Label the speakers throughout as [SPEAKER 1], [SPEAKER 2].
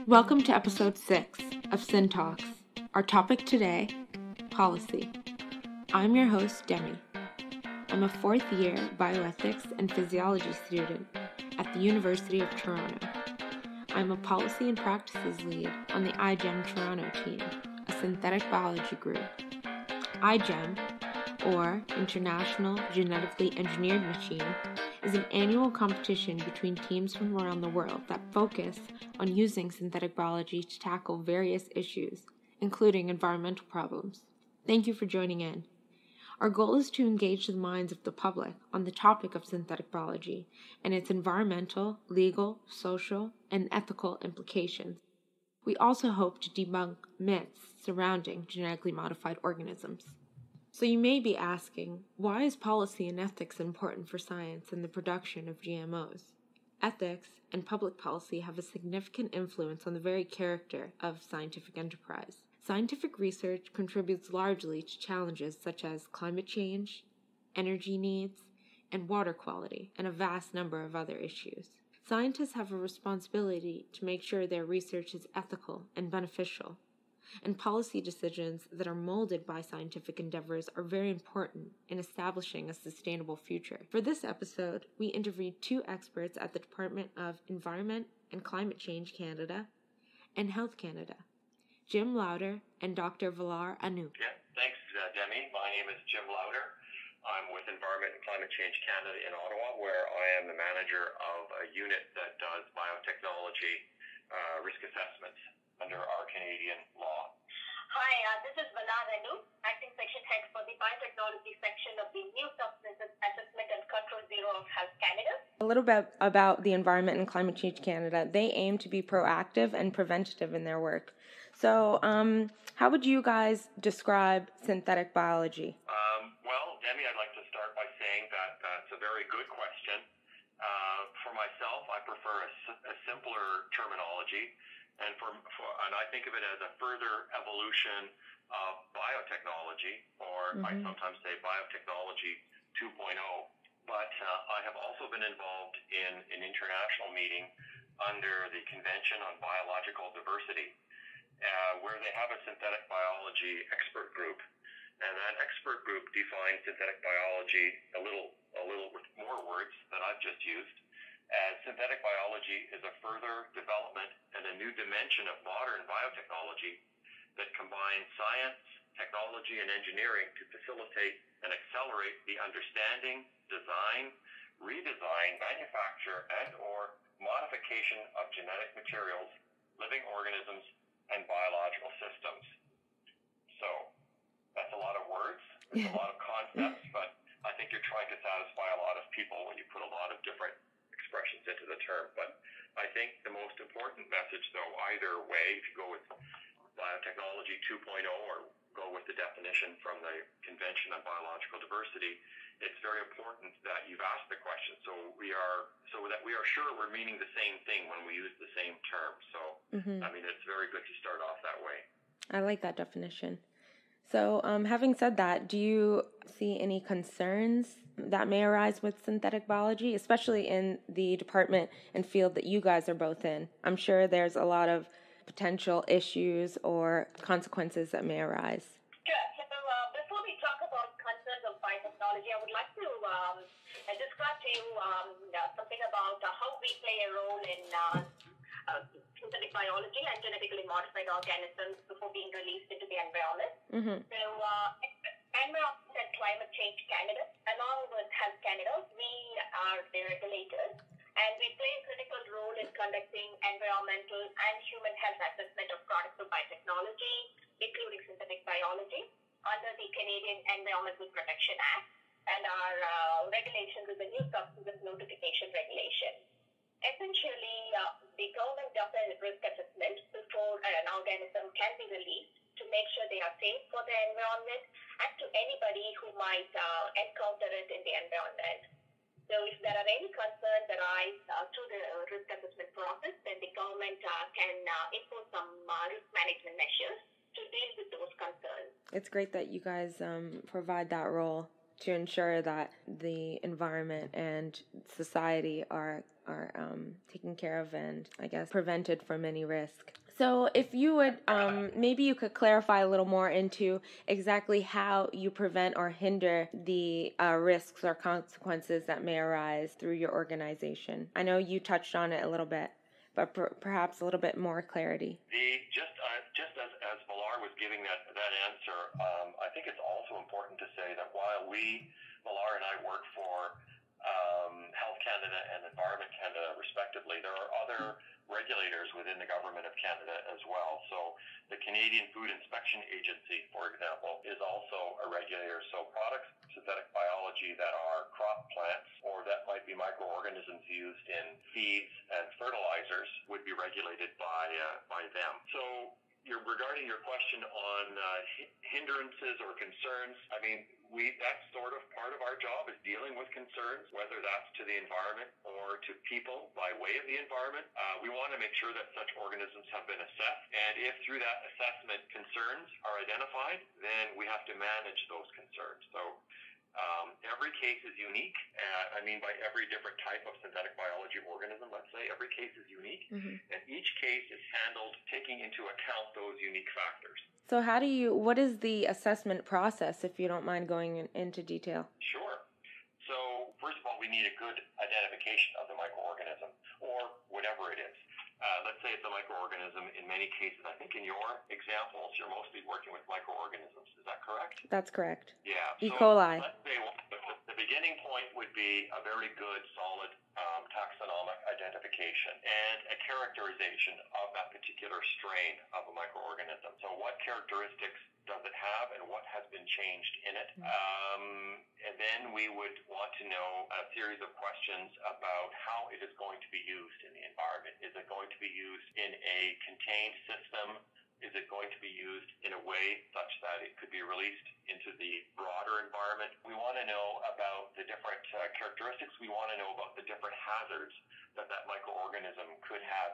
[SPEAKER 1] Welcome to episode 6 of Syntalks. Our topic today, policy. I'm your host, Demi. I'm a fourth-year bioethics and physiology student at the University of Toronto. I'm a policy and practices lead on the iGEM Toronto team, a synthetic biology group. iGEM, or International Genetically Engineered Machine, is an annual competition between teams from around the world that focus on using synthetic biology to tackle various issues, including environmental problems. Thank you for joining in. Our goal is to engage the minds of the public on the topic of synthetic biology and its environmental, legal, social, and ethical implications. We also hope to debunk myths surrounding genetically modified organisms. So you may be asking, why is policy and ethics important for science and the production of GMOs? Ethics and public policy have a significant influence on the very character of scientific enterprise. Scientific research contributes largely to challenges such as climate change, energy needs, and water quality, and a vast number of other issues. Scientists have a responsibility to make sure their research is ethical and beneficial, and policy decisions that are molded by scientific endeavors are very important in establishing a sustainable future. For this episode, we interviewed two experts at the Department of Environment and Climate Change Canada and Health Canada, Jim Louter and Dr. Valar Anoop.
[SPEAKER 2] Yeah, thanks, Demi. My name is Jim Louter. I'm with Environment and Climate Change Canada in Ottawa, where I am the manager of a unit that does biotechnology risk assessments under our Canadian law.
[SPEAKER 3] Hi, this is Valar Anoop, acting section head for the biotechnology section of the New Substances Assessment and Control Bureau of Health Canada.
[SPEAKER 1] A little bit about the Environment and Climate Change Canada. They aim to be proactive and preventative in their work. So, how would you guys describe synthetic biology?
[SPEAKER 2] Well, Demi, I'd like to start by saying that that's a very good question. For myself, I prefer a simpler terminology. And I think of it as a further evolution of biotechnology, or I sometimes say biotechnology 2.0. But I have also been involved in an international meeting under the Convention on Biological Diversity, where they have a synthetic biology expert group. And that expert group defines synthetic biology a little with more words than I've just used, as synthetic biology is a further development and a new dimension of modern biotechnology that combines science, technology, and engineering to facilitate and accelerate the understanding, design, redesign, manufacture, and/or modification of genetic materials, living organisms, and biological systems. So, that's a lot of words, there's a lot of concepts, but I think you're trying to satisfy a lot of people when you put a lot of different expressions into the term. But I think the most important message, though, either way, if you go with biotechnology 2.0 or go with the definition from the Convention on Biological Diversity, it's very important that you've asked the question so that we are sure we're meaning the same thing when we use the same term. So, I mean, it's very good to start off that way.
[SPEAKER 1] I like that definition. So, having said that, do you see any concerns that may arise with synthetic biology, especially in the department and field that you guys are both in? I'm sure there's a lot of potential issues or consequences that may arise.
[SPEAKER 3] Sure. So, before we talk about concerns of biotechnology, I would like to describe to you something about how we play a role in synthetic biology and genetically modified organisms before being released into the environment. So, Environment and Climate Change Canada, along with Health Canada, we are the regulators, and we play a critical role in conducting environmental and human health assessment of products of biotechnology, including synthetic biology, under the Canadian Environmental Protection Act and our regulations with the New Substances Notification Regulation. Essentially, the government does a risk assessment before an organism can be released to make sure they are safe for the environment and to anybody who might encounter it in the environment. So if there are any concerns that arise through the risk assessment process, then the government can impose some risk management measures to deal with those concerns.
[SPEAKER 1] It's great that you guys provide that role. to ensure that the environment and society are taken care of and, I guess, prevented from any risk. So if you would, maybe you could clarify a little more into exactly how you prevent or hinder the risks or consequences that may arise through your organization. I know you touched on it a little bit, but perhaps a little bit more clarity.
[SPEAKER 2] Just as Valar was giving that answer, I think it's also important to say that while Valar and I work for Health Canada and Environment Canada, respectively, there are other regulators within the Government of Canada as well. So the Canadian Food Inspection Agency, for example, is also a regulator. So products of synthetic biology that are crop plants or that might be microorganisms used in feeds and fertilizers would be regulated by them. So regarding your question on hindrances or concerns, I mean, that's sort of part of our job is dealing with concerns, whether that's to the environment or to people by way of the environment. We want to make sure that such organisms have been assessed, and if through that assessment concerns are identified, then we have to manage those concerns. So every case is unique. I mean, by every different type of synthetic biology organism, let's say, every case is unique, and each case is handled taking into account those unique factors.
[SPEAKER 1] So what is the assessment process, if you don't mind going into detail?
[SPEAKER 2] Sure. So first of all, we need a good identification of the microorganism or whatever it is. Let's say it's a microorganism. In many cases, I think in your examples, you're mostly working with microorganisms. Is that correct?
[SPEAKER 1] That's correct.
[SPEAKER 2] Yeah.
[SPEAKER 1] E. coli.
[SPEAKER 2] Let's say the beginning point would be a very good, solid taxonomic identification and a characterization of that particular strain of a microorganism. So what characteristics does it have and what has been changed in it? And then we would want to know a series of questions about how it is going to be used in the environment. Is it going to be used in a contained system? Is it going to be used in a way such that it could be released into the broader environment? We want to know about the different characteristics. We want to know about the different hazards that microorganism could have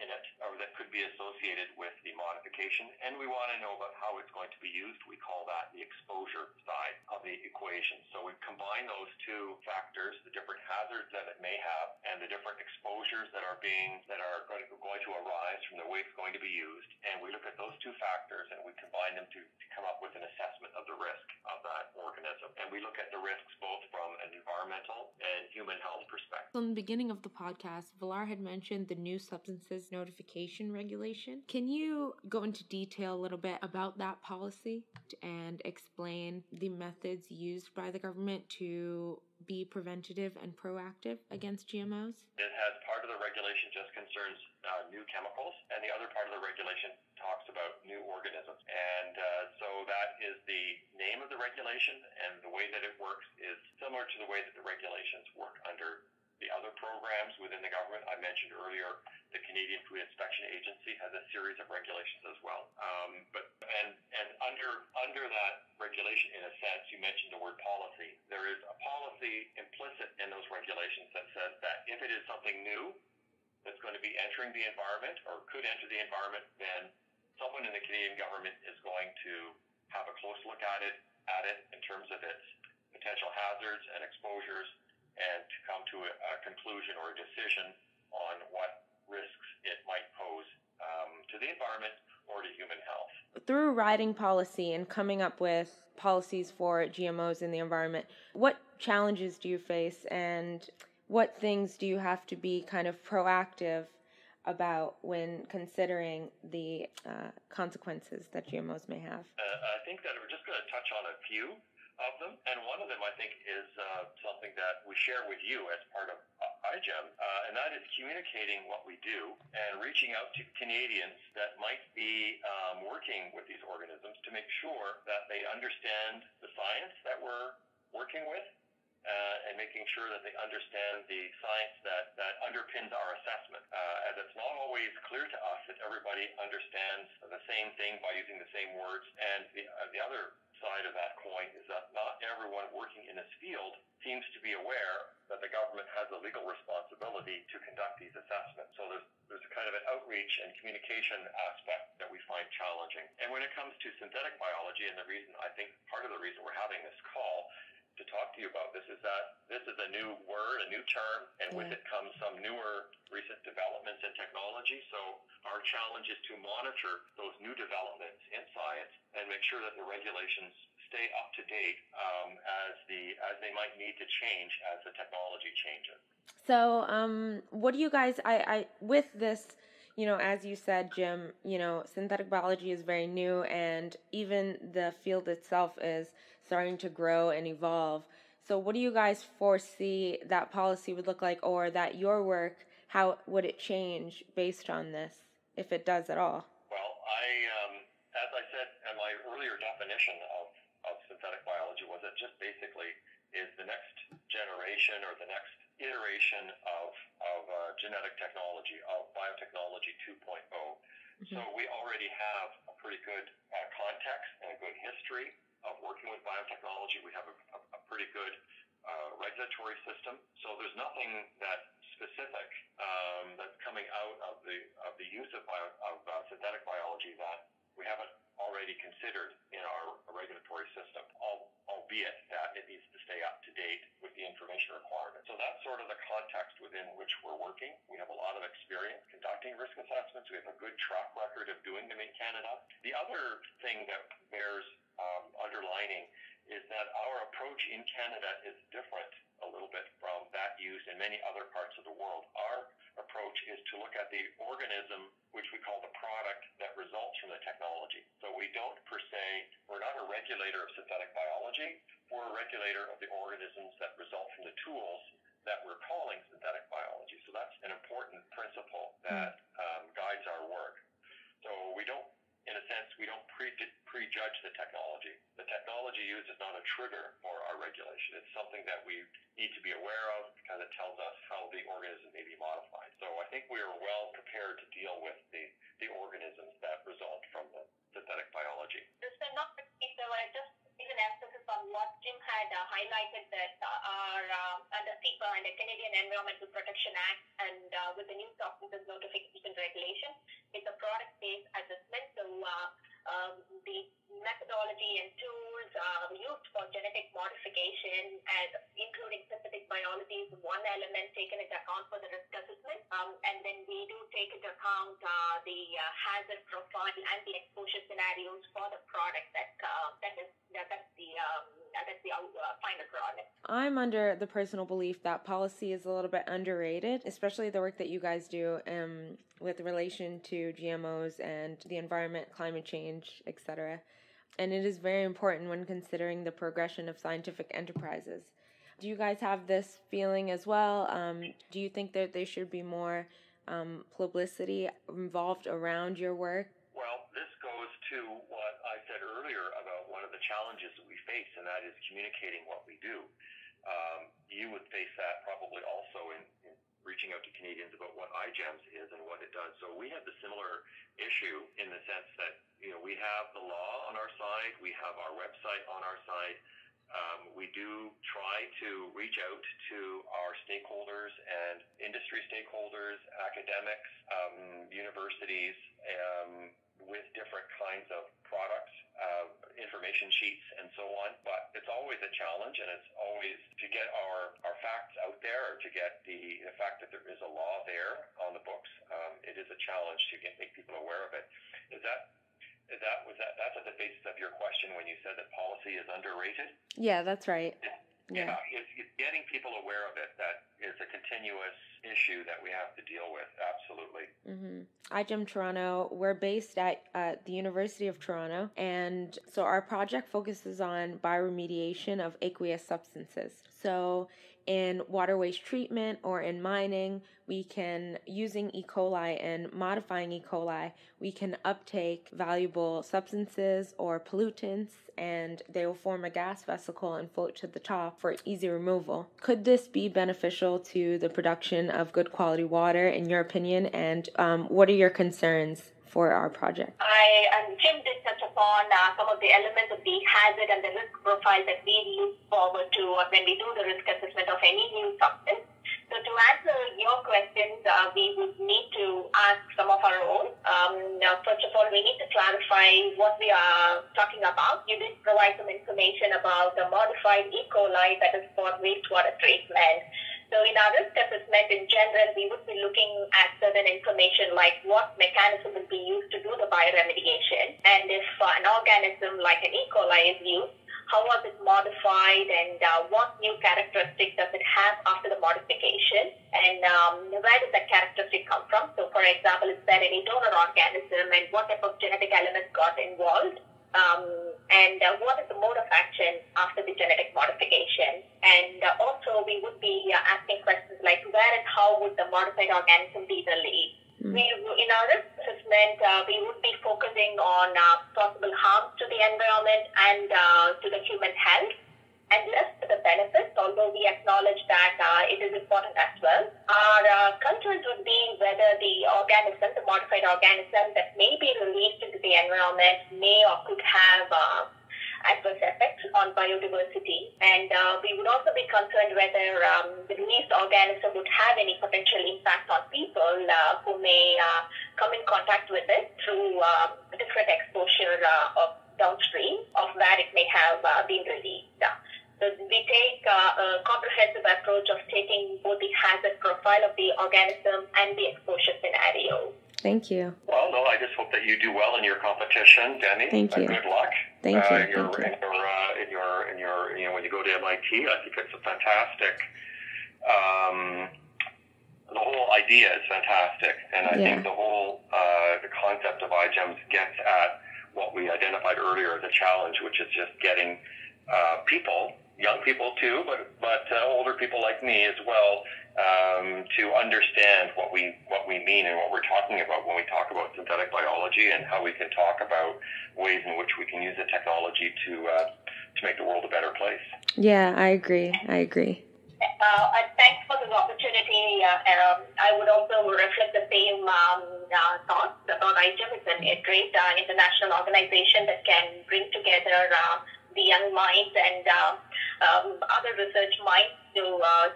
[SPEAKER 2] in it, or that could be associated with the modification. And we want to know about how it's going to be used. We call that the exposure side of the equation. So we combine those two factors, the different hazards that it may have and the different exposures that are going to arise from the way it's going to be used. And we look at those two factors and we combine them to come up with an assessment of the risk of that organism. And we look at the risks both from an environmental and human health perspective.
[SPEAKER 1] So in the beginning of the podcast, Valar had mentioned the new substances notification regulation. Can you go into detail a little bit about that policy and explain the methods used by the government to be preventative and proactive against GMOs?
[SPEAKER 2] It has part of the regulation just concerns new chemicals, and the other part of the regulation talks about new organisms. And so that is the name of the regulation, and the way that it works is similar to the way that the regulations work under the other programs within the government. I mentioned earlier the Canadian Food Inspection Agency has a series of regulations as well. But under that regulation, in a sense, you mentioned the word policy. There is a policy implicit in those regulations that says that if it is something new that's going to be entering the environment or could enter the environment, then someone in the Canadian government is going to have a close look at it in terms of its potential hazards and exposures, and to come to a conclusion or a decision on what risks it might pose to the environment or to human health.
[SPEAKER 1] Through writing policy and coming up with policies for GMOs in the environment, what challenges do you face and what things do you have to be kind of proactive about when considering the consequences that GMOs may have?
[SPEAKER 2] I think that we're just going to touch on a few of them, and one of them I think is something that we share with you as part of iGEM, and that is communicating what we do and reaching out to Canadians that might be working with these organisms to make sure that they understand the science that we're working with, and making sure that they understand the science that underpins our assessment. As it's not always clear to us that everybody understands the same thing by using the same words, and the other side of that coin is that not everyone working in this field seems to be aware that the government has a legal responsibility to conduct these assessments. So there's a kind kind of an outreach and communication aspect that we find challenging. And when it comes to synthetic biology, and the reason, I think part of the reason we're having this call to talk to you about this is that this is a new word, a new term, and with it comes some newer recent developments in technology. So our challenge is to monitor those new developments in science and make sure that the regulations stay up to date as they might need to change as the technology changes.
[SPEAKER 1] So, what do you guys, with this, as you said, Jim, synthetic biology is very new, and even the field itself is starting to grow and evolve. So what do you guys foresee that policy would look like, or that your work, how would it change based on this, if it does at all?
[SPEAKER 2] Well, as I said in my earlier definition of synthetic biology, was it just basically is the next generation or the next iteration of genetic technology, of biotechnology 2.0. So we already have a pretty good context and a good history of working with biotechnology. We have a pretty good regulatory system. So there's nothing that's specific that's coming out of the use of synthetic biology that we haven't already considered in our regulatory system, albeit that it needs to stay up to date with the information requirements. So that's sort of the context within which we're working. We have a lot of experience conducting risk assessments. We have a good track record of doing them in Canada. The other thing that bears underlining is that our approach in Canada is different a little bit from that used in many other parts of the world. Our approach is to look at the organism, which we call the product that results from the technology. So we don't we're not a regulator of synthetic biology, we're a regulator of the organisms that result from the tools that we're calling synthetic biology. So that's an important principle that guides our work. So we don't prejudge the technology. The technology used is not a trigger for our regulation. It's something that we need to be aware of because it tells us how the organism may be modified. So I think we are well prepared to deal with the organisms that result from the synthetic biology.
[SPEAKER 3] Just not the case, so I just give an emphasis on what Jim had highlighted, that our under CEPA and the Canadian Environmental Protection Act and with the new substances notification regulation, it's a product-based assessment. So the methodology and tools used for genetic modification, and including synthetic biology, is one element taken into account for the risk assessment. And then we do take into account the hazard profile and the exposure scenarios for the product that's the final product.
[SPEAKER 1] I'm under the personal belief that policy is a little bit underrated, especially the work that you guys do with relation to GMOs and the environment, climate change, etc. And it is very important when considering the progression of scientific enterprises. Do you guys have this feeling as well? Do you think that there should be more publicity involved around your work?
[SPEAKER 2] Well, this goes to what I said earlier about one of the challenges that we face, and that is communicating what we do. You would face that probably also in reaching out to Canadians about what iGEM is and what it does. So we have the similar issue in the sense that, we have the law on our side, we have our website on our side. We do try to reach out to our stakeholders and industry stakeholders, academics, universities, with different kinds of products, information sheets, and so on. But it's always a challenge, and it's always to get our facts out there, or to get the fact that there is a law there on the books. It is a challenge to make people aware of it. That's at the basis of your question when you said that policy is underrated?
[SPEAKER 1] Yeah, that's right.
[SPEAKER 2] Yeah, it's getting people aware of it. That is a continuous issue that we have to deal with, absolutely.
[SPEAKER 1] iGEM Toronto, we're based at the University of Toronto, and so our project focuses on bioremediation of aqueous substances. So in water waste treatment or in mining, we can, using E. coli and modifying E. coli, we can uptake valuable substances or pollutants, and they will form a gas vesicle and float to the top for easy removal. Could this be beneficial to the production of good quality water, in your opinion, and what are your concerns for our project?
[SPEAKER 3] Jim did touch upon some of the elements of the hazard and the risk profile that we look forward to when we do the risk assessment of any new substance. So to answer your questions, we would need to ask some of our own. Now, first of all, we need to clarify what we are talking about. You did provide some information about the modified E. coli that is for wastewater treatment. So in our risk assessment in general, we would be looking at certain information like what mechanism will be used to do the bioremediation, and if an organism like an E. coli is used, how was it modified, and what new characteristic does it have after the modification, and where does that characteristic come from? So for example, is there any donor organism, and what type of genetic elements got involved? And what is the mode of action after the genetic modification? And also, we would be asking questions like where and how would the modified organism be released? In our risk assessment, we would be focusing on possible harms to the environment and to the human health, and less to the benefits, although we acknowledge that it is important as well. Our concerns would be whether the organism, the modified organism that may be released into the environment may or could have adverse effects on biodiversity. And we would also be concerned whether the released organism would have any potential impact on people who may come in contact with it through different exposure of downstream of where it may have been released. So we take a comprehensive approach of taking both the hazard profile of the organism and the exposure scenario.
[SPEAKER 1] Thank you.
[SPEAKER 2] Well, no, I just hope that you do well in your competition, Demi.
[SPEAKER 1] Thank you.
[SPEAKER 2] Good luck.
[SPEAKER 1] Thank you.
[SPEAKER 2] When you go to MIT, I think it's a fantastic. The whole idea is fantastic, and I think the whole the concept of iGEMs gets at what we identified earlier as a challenge, which is just getting people, young people too, but older people like me as well, to understand what we mean and what we're talking about when we talk about synthetic biology, and how we can talk about ways in which we can use the technology to make the world a better place.
[SPEAKER 1] Yeah, I agree.
[SPEAKER 3] Thanks for this opportunity. I would also reflect the same thoughts about iGEM. It's a great international organization that can bring together the young minds and other research minds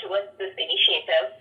[SPEAKER 3] towards this initiative.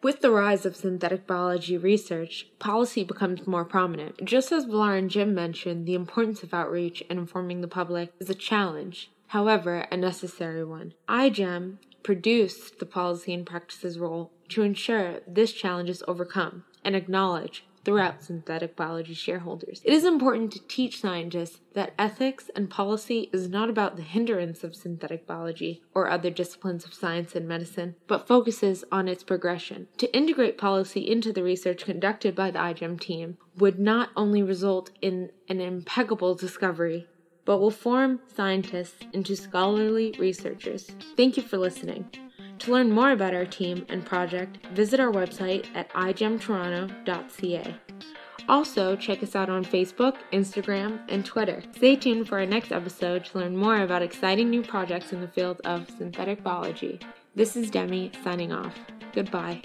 [SPEAKER 1] With the rise of synthetic biology research, policy becomes more prominent. Just as Valar and Jim mentioned, the importance of outreach and informing the public is a challenge, however, a necessary one. iGEM produced the policy and practices role to ensure this challenge is overcome and acknowledged throughout synthetic biology shareholders. It is important to teach scientists that ethics and policy is not about the hindrance of synthetic biology or other disciplines of science and medicine, but focuses on its progression. To integrate policy into the research conducted by the iGEM team would not only result in an impeccable discovery, but will form scientists into scholarly researchers. Thank you for listening. To learn more about our team and project, visit our website at igemtoronto.ca. Also, check us out on Facebook, Instagram, and Twitter. Stay tuned for our next episode to learn more about exciting new projects in the field of synthetic biology. This is Demi signing off. Goodbye.